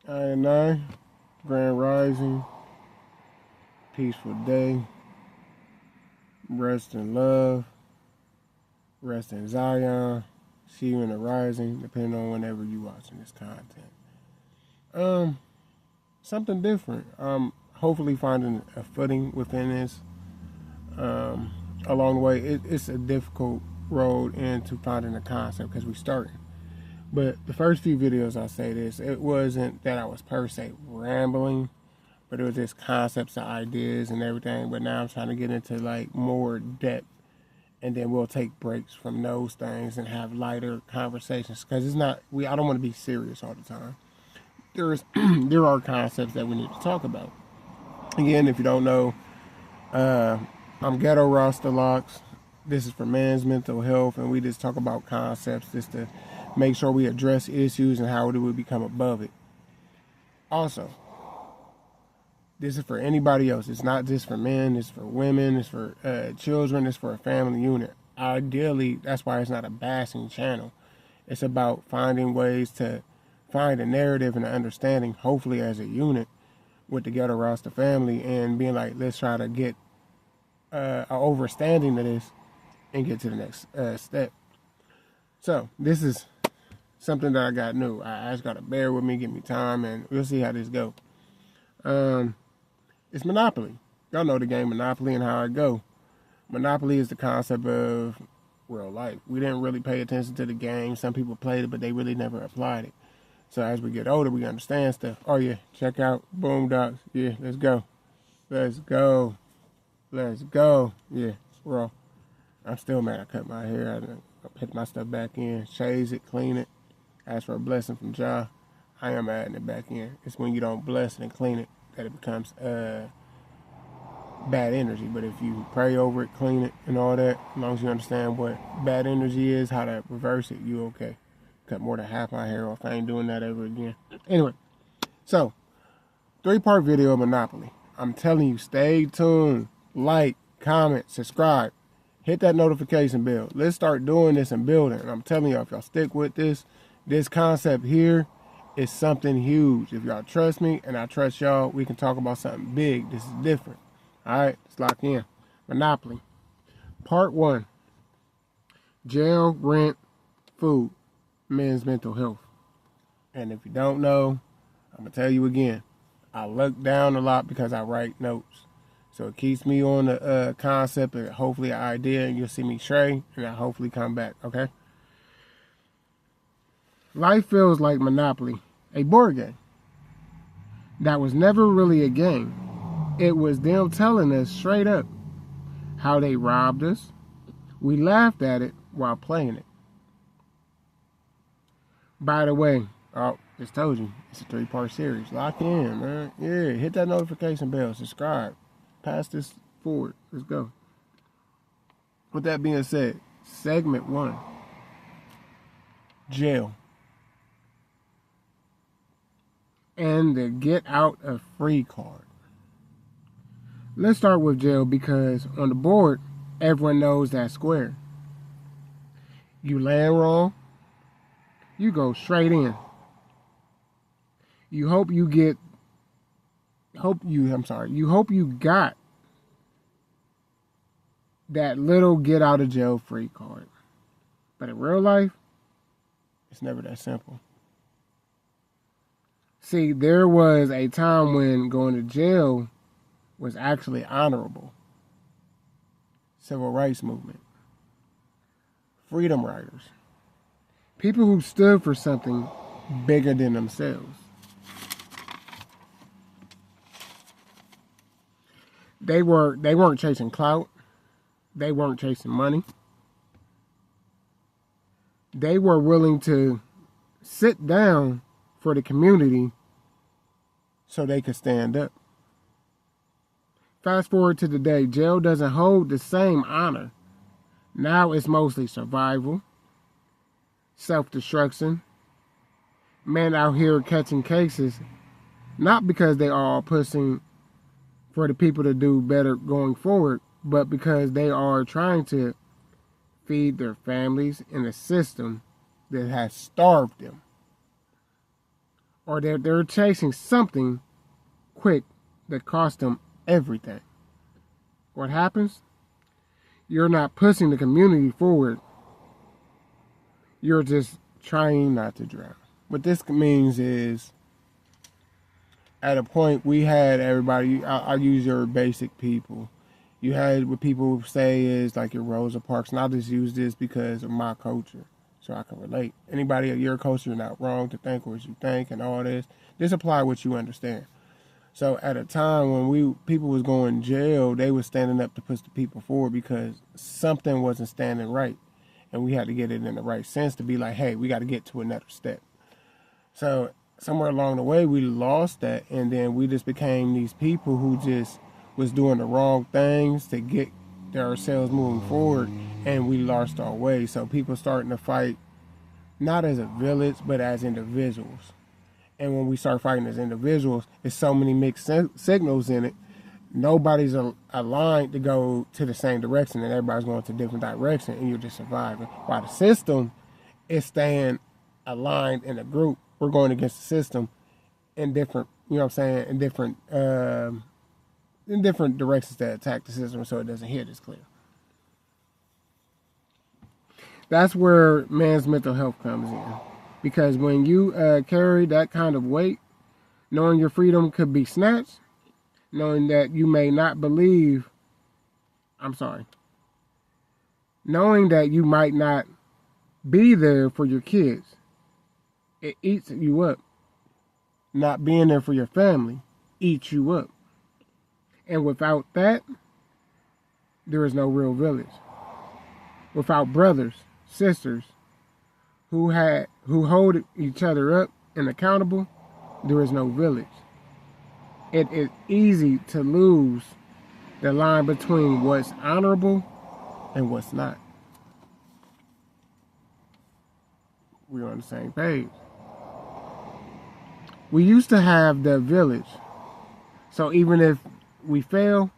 I, Grand Rising, peaceful day, rest in love, rest in Zion, see you in the rising, depending on whenever you watching this content. Um, Something different. Hopefully finding a footing within this. Um, Along the way, it's a difficult road into finding a concept because we starting. But the first few videos I say this, it wasn't that I was per se rambling, but it was just concepts and ideas and everything. But now I'm trying to get into like more depth, and then we'll take breaks from those things and have lighter conversations because it's not we. I don't want to be serious all the time. There are concepts that we need to talk about. Again, if you don't know, uh, I'm Ghetto Rasta Locks. This is for men's mental health, and we just talk about concepts just to make sure we address issues and how do we become above it. Also, this is for anybody else. It's not just for men. It's for women. It's for children. It's for a family unit. Ideally, that's why it's not a bashing channel. It's about finding ways to find a narrative and an understanding, hopefully as a unit, with the Ghetto Rasta family, and being like, let's try to get an overstanding of this and get to the next step. So this is something that I got new. I just gotta bear with me, give me time, and we'll see how this go. It's Monopoly. Y'all know the game Monopoly and how it go. Monopoly is the concept of real life. We didn't really pay attention to the game. Some people played it, but they really never applied it. So as we get older, we understand stuff. Oh yeah, check out Boondocks. Yeah, let's go. Let's go. Let's go. Yeah, bro. I'm still mad I cut my hair. I put my stuff back in, shave it, clean it, ask for a blessing from Jah. I am adding it back in. It's when you don't bless it and clean it that it becomes bad energy. But if you pray over it, clean it, and all that, as long as you understand what bad energy is, how to reverse it, you okay. Cut more than half my hair off. I ain't doing that ever again. Anyway, so 3-part video of Monopoly. I'm telling you, stay tuned. Like, comment, subscribe. Hit that notification bell. Let's start doing this and building. And I'm telling y'all, if y'all stick with this concept here is something huge. If y'all trust me and I trust y'all, we can talk about something big. This is different. All right, let's lock in. Monopoly. Part 1. Jail, rent, food, men's mental health. And if you don't know, I'm going to tell you again. I look down a lot because I write notes. So it keeps me on the concept and hopefully an idea, and you'll see me stray, and I'll hopefully come back, okay? Life feels like Monopoly, a board game. That was never really a game. It was them telling us straight up how they robbed us. We laughed at it while playing it. By the way, just told you, it's a 3-part series. Lock in, man. Yeah, hit that notification bell, subscribe. Pass this forward. Let's go. With that being said, segment 1. Jail. And the get out of free card. Let's start with jail because on the board, everyone knows that square. You land wrong, you go straight in. You hope you got that little get out of jail free card. But in real life, it's never that simple. See, there was a time when going to jail was actually honorable. Civil rights movement. Freedom riders. People who stood for something bigger than themselves. They weren't chasing clout. They weren't chasing money. They were willing to sit down for the community so they could stand up. Fast forward to today, jail doesn't hold the same honor. Now it's mostly survival, self-destruction, men out here catching cases, not because they are all pushing for the people to do better going forward, but because they are trying to feed their families in a system that has starved them. or they're chasing something quick that costs them everything. What happens? You're not pushing the community forward. You're just trying not to drown. What this means is, at a point, we had everybody, I'll use your basic people. You had what people say is like your Rosa Parks, and I'll just use this because of my culture, so I can relate. Anybody at your culture, you're not wrong to think what you think and all this. Just apply what you understand. So at a time when people was going to jail, they was standing up to push the people forward because something wasn't standing right. And we had to get it in the right sense to be like, hey, we got to get to another step. So somewhere along the way, we lost that. And then we just became these people who just was doing the wrong things to get ourselves moving forward. And we lost our way. So people starting to fight, not as a village, but as individuals. And when we start fighting as individuals, there's so many mixed signals in it. Nobody's aligned to go to the same direction, and everybody's going to a different direction, and you're just surviving. While the system is staying aligned in a group, we're going against the system in different, you know what I'm saying, in different directions to attack the system so it doesn't hit as clear. That's where man's mental health comes in. Because when you carry that kind of weight, knowing your freedom could be snatched, knowing that you may not believe, knowing that you might not be there for your kids, it eats you up. Not being there for your family eats you up. And without that, there is no real village. Without brothers, sisters, who hold each other up and accountable, there is no village. It is easy to lose the line between what's honorable and what's not. We're on the same page. We used to have the village. So even if we fail,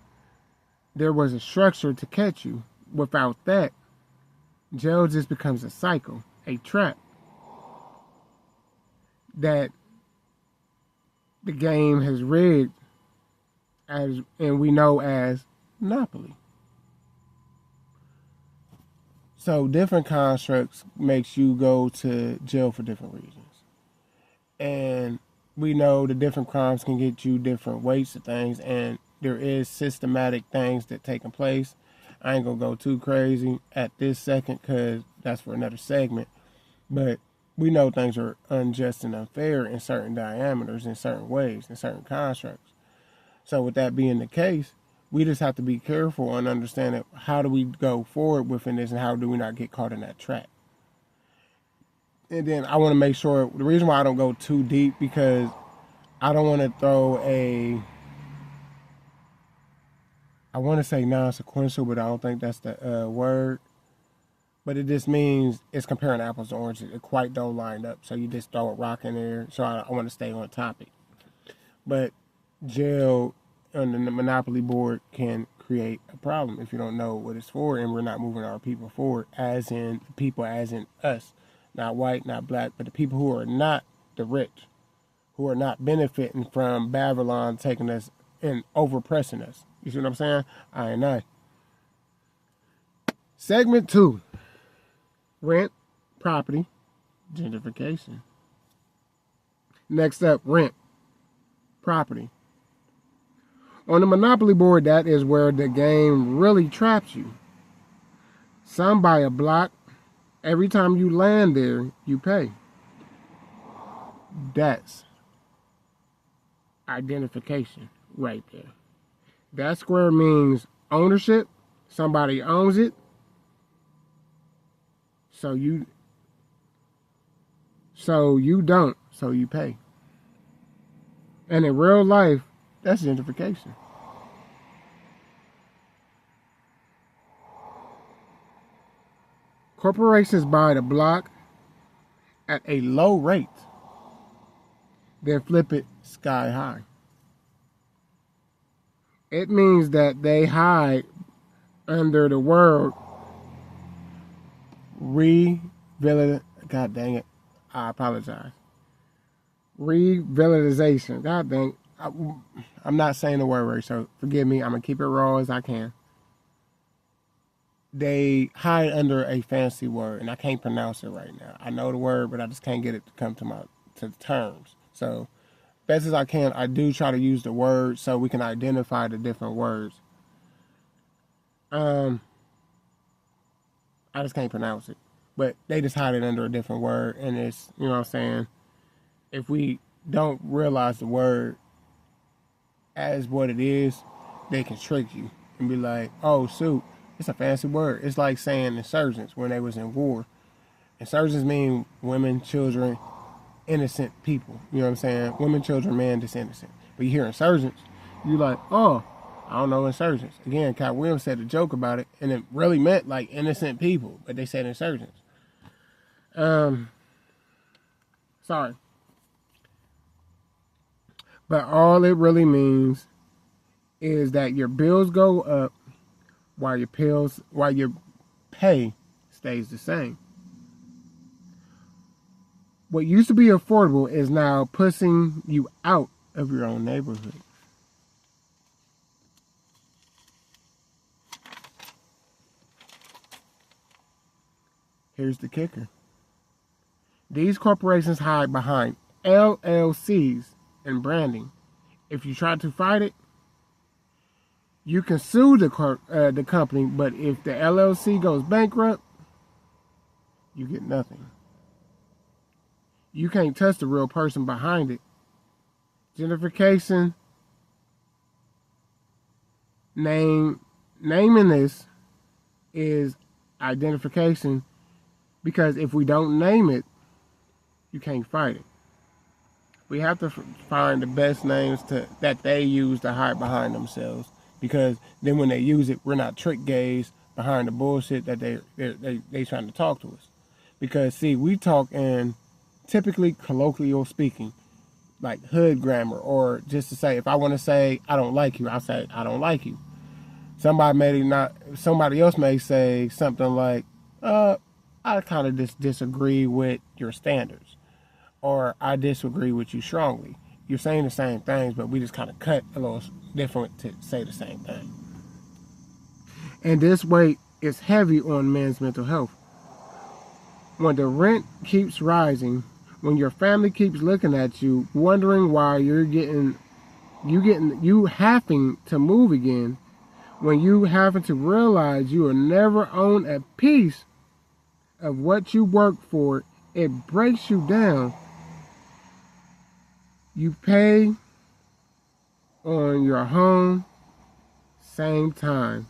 there was a structure to catch you. Without that, jail just becomes a cycle. A trap that the game has rigged and we know as Monopoly. So different constructs makes you go to jail for different reasons. And we know the different crimes can get you different weights of things, and there is systematic things that taking place. I ain't gonna go too crazy at this second because that's for another segment. But we know things are unjust and unfair in certain diameters, in certain ways, in certain constructs. So with that being the case, we just have to be careful and understand that how do we go forward within this and how do we not get caught in that trap. And then I want to make sure, the reason why I don't go too deep, because I don't want to throw I want to say non-sequential, but I don't think that's the word. But it just means it's comparing apples to oranges. It quite don't line up. So you just throw a rock in there. So I want to stay on topic. But jail on the Monopoly board can create a problem if you don't know what it's for, and we're not moving our people forward, as in people, as in us. Not white, not black, but the people who are not the rich, who are not benefiting from Babylon taking us and overpressing us. You see what I'm saying? I. Segment 2. Rent, property, gentrification. Next up, rent, property. On the Monopoly board, that is where the game really traps you. Some buy a block. Every time you land there, you pay. That's identification right there. That square means ownership. Somebody owns it. So you don't, so you pay. And in real life, that's gentrification. Corporations buy the block at a low rate, then flip it sky high. It means that they hide under the word God dang it, I apologize. Revitalization. God dang. I'm not saying the word right, so forgive me. I'm going to keep it raw as I can. They hide under a fancy word, and I can't pronounce it right now. I know the word, but I just can't get it to come to the terms. So, best as I can, I do try to use the word so we can identify the different words. I just can't pronounce it. But they just hide it under a different word, and it's, you know what I'm saying, if we don't realize the word as what it is, they can trick you and be like, oh, shoot, it's a fancy word. It's like saying insurgents when they was in war. Insurgents mean women, children, innocent people. You know what I'm saying? Women, children, man, just innocent. But you hear insurgents, you like, oh, I don't know insurgents. Again, Cat Williams said a joke about it, and it really meant like innocent people, but they said insurgents. Sorry. But all it really means is that your bills go up while your pay stays the same. What used to be affordable is now pushing you out of your own neighborhood. Here's the kicker. These corporations hide behind LLCs and branding. If you try to fight it, you can sue the company, but if the LLC goes bankrupt, you get nothing. You can't touch the real person behind it. Gentrification, naming this is identification, because if we don't name it, you can't fight it. We have to find the best names that they use to hide behind themselves, because then when they use it, we're not trick gays behind the bullshit that they trying to talk to us. Because see, we talk in typically colloquial speaking, like hood grammar, or just to say, if I want to say I don't like you, I'll say I don't like you. Somebody else may say something like, I kind of just disagree with your standards, or I disagree with you strongly. You're saying the same things, but we just kind of cut a little different to say the same thing. And this weight is heavy on men's mental health. When the rent keeps rising, when your family keeps looking at you, wondering why you having to move again, when you having to realize you will never own a piece of what you work for, it breaks you down. You pay on your home, same time.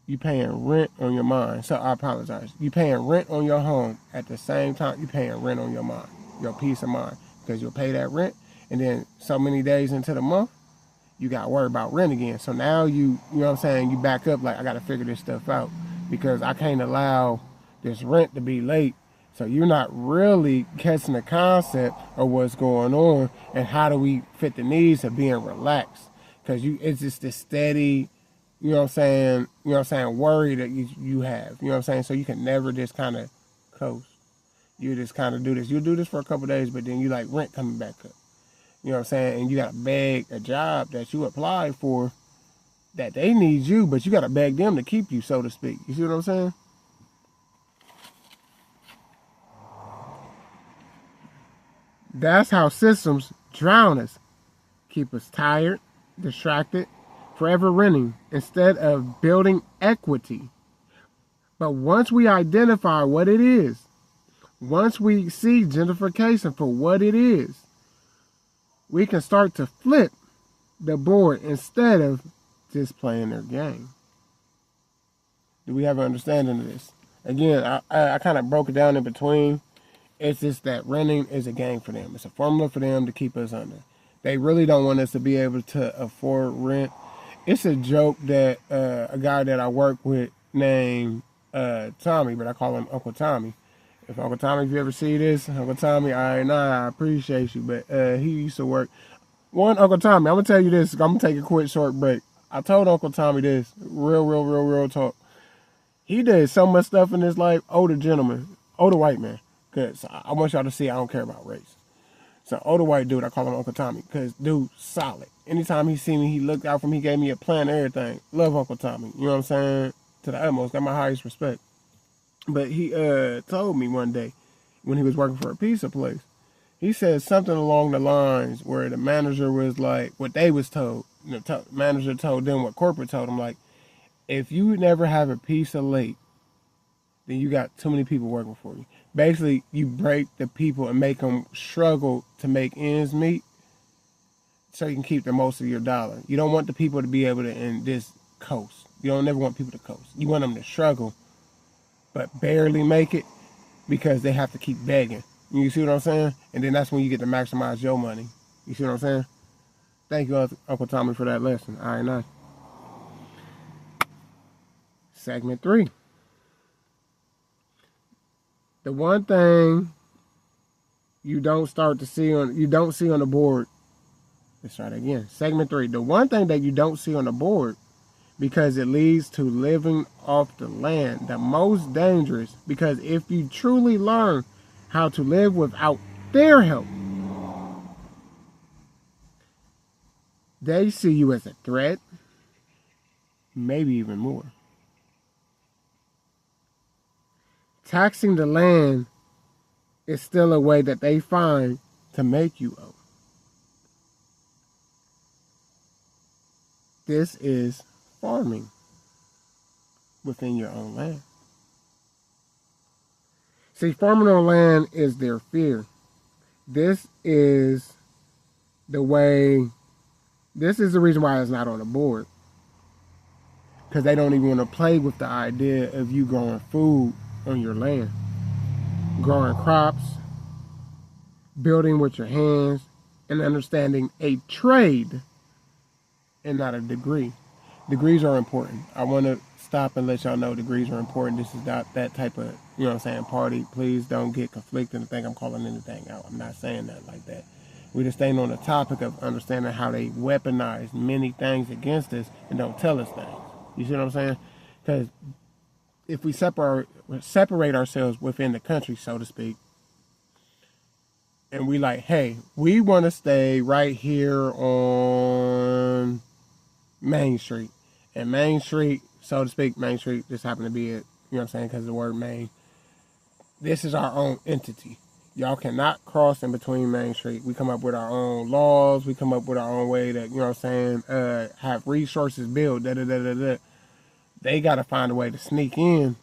You paying rent on your mind. So I apologize. You paying rent on your home at the same time you paying rent on your mind, your peace of mind, because you'll pay that rent, and then so many days into the month, you got to worry about rent again. So now you know what I'm saying, you back up like, I got to figure this stuff out, because I can't allow this rent to be late. So you're not really catching the concept of what's going on and how do we fit the needs of being relaxed. Because it's just this steady, you know what I'm saying, worry that you have. You know what I'm saying? So you can never just kind of coast. You just kind of do this. You'll do this for a couple of days, but then you like rent coming back up. You know what I'm saying? And you got to beg a job that you applied for, that they need you, but you got to beg them to keep you, so to speak. You see what I'm saying? That's how systems drown us. Keep us tired, distracted, forever renting instead of building equity. But once we identify what it is, once we see gentrification for what it is, we can start to flip the board instead of just playing their game. Do we have an understanding of this? Again, I kind of broke it down in between. It's just that renting is a game for them. It's a formula for them to keep us under. They really don't want us to be able to afford rent. It's a joke that a guy that I work with named Tommy, but I call him Uncle Tommy. If Uncle Tommy, if you ever see this, Uncle Tommy, I appreciate you, but he used to work. Uncle Tommy, I'm going to tell you this. I'm going to take a quick short break. I told Uncle Tommy this. Real talk. He did so much stuff in his life. Older white man. Because I want y'all to see I don't care about race. It's an older white dude. I call him Uncle Tommy because dude solid. Anytime he see me, he looked out for me. He gave me a plan and everything. Love Uncle Tommy. You know what I'm saying? To the utmost. Got my highest respect. But he told me one day when he was working for a pizza place, he said something along the lines where the manager was like, what they was told. The manager told them what corporate told them. Like, if you never have a pizza late, then you got too many people working for you. Basically, you break the people and make them struggle to make ends meet so you can keep the most of your dollar. You don't want the people to be able to in this coast. You don't never want people to coast. You want them to struggle, but barely make it because they have to keep begging. You see what I'm saying? And then that's when you get to maximize your money. You see what I'm saying? Thank you, Uncle Tommy, for that lesson. All right, now. Segment 3. The one thing you don't see on the board. Let's try that again. Segment 3. The one thing that you don't see on the board because it leads to living off the land. The most dangerous, because if you truly learn how to live without their help, they see you as a threat, maybe even more. Taxing the land is still a way that they find to make you owe. This is farming within your own land. See, farming on land is their fear. This is the reason why it's not on the board. Because they don't even want to play with the idea of you growing food on your land. Growing crops, building with your hands, and understanding a trade and not a degree. Degrees are important. I want to stop and let y'all know degrees are important. This is not that type of, you know what I'm saying, party. Please don't get conflicted and think I'm calling anything out. I'm not saying that like that. We're just staying on the topic of understanding how they weaponize many things against us and don't tell us things. You see what I'm saying? Because if we separate ourselves within the country, so to speak, and we like, hey, we want to stay right here on Main Street. And Main Street, so to speak, Main Street just happened to be it, you know what I'm saying, because of the word Main. This is our own entity. Y'all cannot cross in between Main Street. We come up with our own laws. We come up with our own way to, you know what I'm saying, have resources built, da-da-da-da-da. They got to find a way to sneak in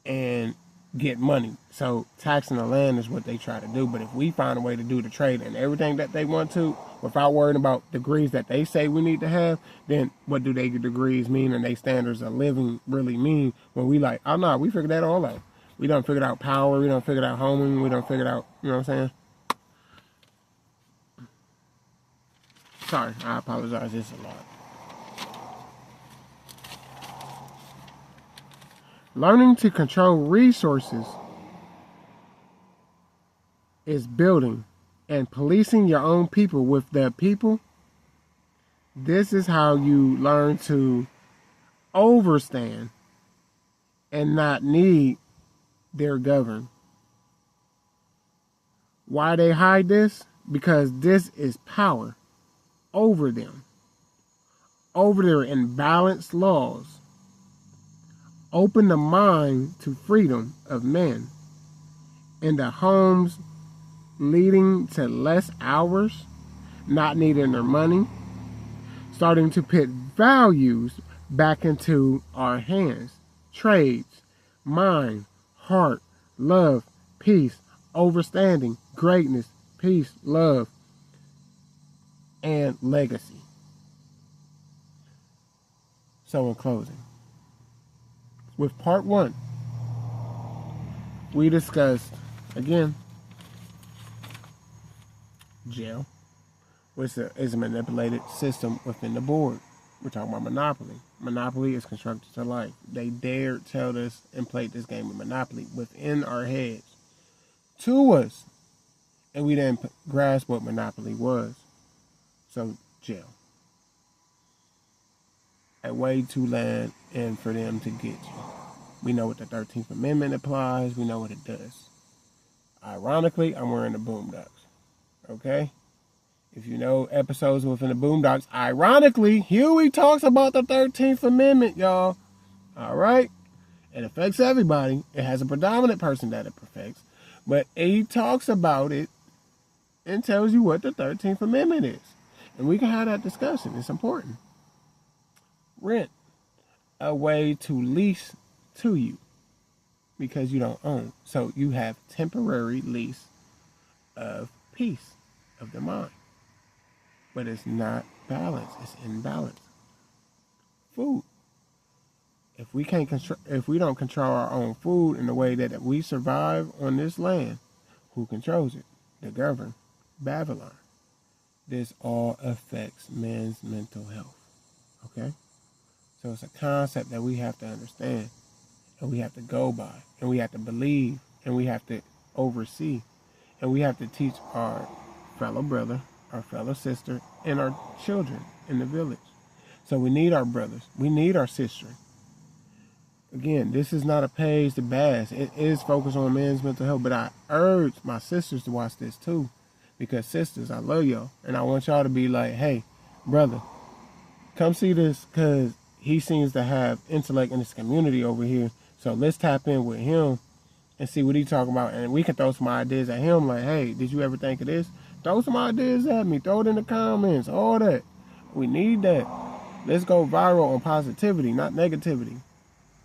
and get money. So taxing the land is what they try to do. But if we find a way to do the trade and everything that they want to, without worrying about degrees that they say we need to have, then what do they degrees mean and they standards of living really mean when we like, oh no, we figured that all out. We done figured out power, we done figured out homing, we done figured out, you know what I'm saying? Sorry, I apologize, it's a lot. Learning to control resources is building and policing your own people with the people. This is how you learn to overstand and not need their govern. Why they hide this? Because this is power over them, over their imbalanced laws. Open the mind to freedom of men in the homes, leading to less hours, not needing their money, starting to put values back into our hands, trades, mind, heart, love, peace, overstanding, greatness, peace, love, and legacy. So in closing, with part 1, we discussed, again, jail, which is a manipulated system within the board. We're talking about Monopoly. Monopoly is constructed to life. They dared tell us and played this game of Monopoly within our heads to us, and we didn't grasp what Monopoly was. So, jail. A way to land and for them to get you. We know what the 13th Amendment applies. We know what it does. Ironically, I'm wearing the Boondocks. Okay? If you know episodes within the Boondocks, ironically, Huey talks about the 13th Amendment, y'all. All right? It affects everybody. It has a predominant person that it affects. But he talks about it and tells you what the 13th Amendment is. And we can have that discussion. It's important. Rent, a way to lease to you because you don't own. So you have temporary lease of peace of the mind. But it's not balance. It's imbalance. Food. If we don't control our own food in the way that we survive on this land, who controls it? The governed. Babylon. This all affects man's mental health. Okay? So it's a concept that we have to understand, and we have to go by, and we have to believe, and we have to oversee, and we have to teach our fellow brother, our fellow sister, and our children in the village. So we need our brothers. We need our sisters. Again, this is not a page to bash. It is focused on men's mental health, but I urge my sisters to watch this too. Because sisters, I love y'all. And I want y'all to be like, hey, brother, come see this because he seems to have intellect in this community over here. So let's tap in with him and see what he's talking about. And we can throw some ideas at him like, hey, did you ever think of this? Throw some ideas at me. Throw it in the comments. All that. We need that. Let's go viral on positivity, not negativity.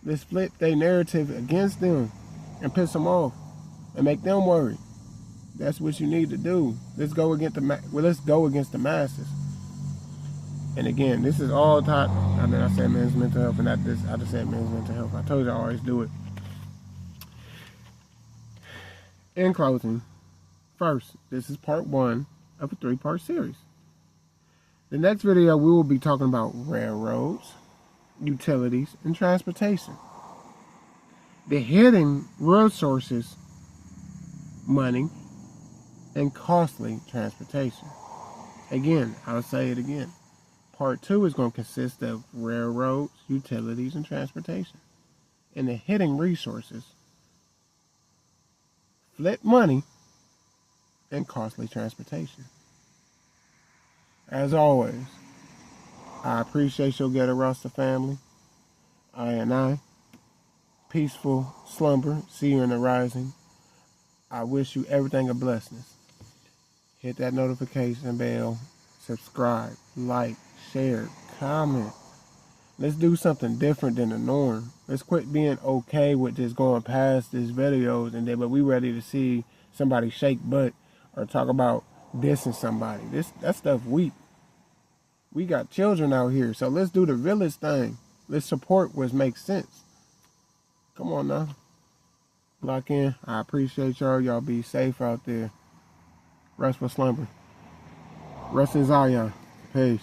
Let's flip their narrative against them and piss them off and make them worry. That's what you need to do. Let's go against the masses. And again, this is all taught. I mean, I said men's mental health, and I just said men's mental health. I told you I always do it. In closing, first, this is part 1 of a 3-part series. The next video, we will be talking about railroads, utilities, and transportation. The hidden resources, money, and costly transportation. Again, I'll say it again. Part 2 is going to consist of railroads, utilities, and transportation. And the hidden resources, flip money, and costly transportation. As always, I appreciate your Ghetto Rasta family. I, peaceful slumber, see you in the rising. I wish you everything a blessing. Hit that notification bell, subscribe, like, share, comment. Let's do something different than the norm. Let's quit being okay with just going past these videos and then, but we ready to see somebody shake butt or talk about dissing somebody. That stuff weak. We got children out here, so let's do the realest thing. Let's support what makes sense. Come on now. Lock in. I appreciate y'all. Y'all be safe out there. Rest for slumber. Rest in Zion. Peace.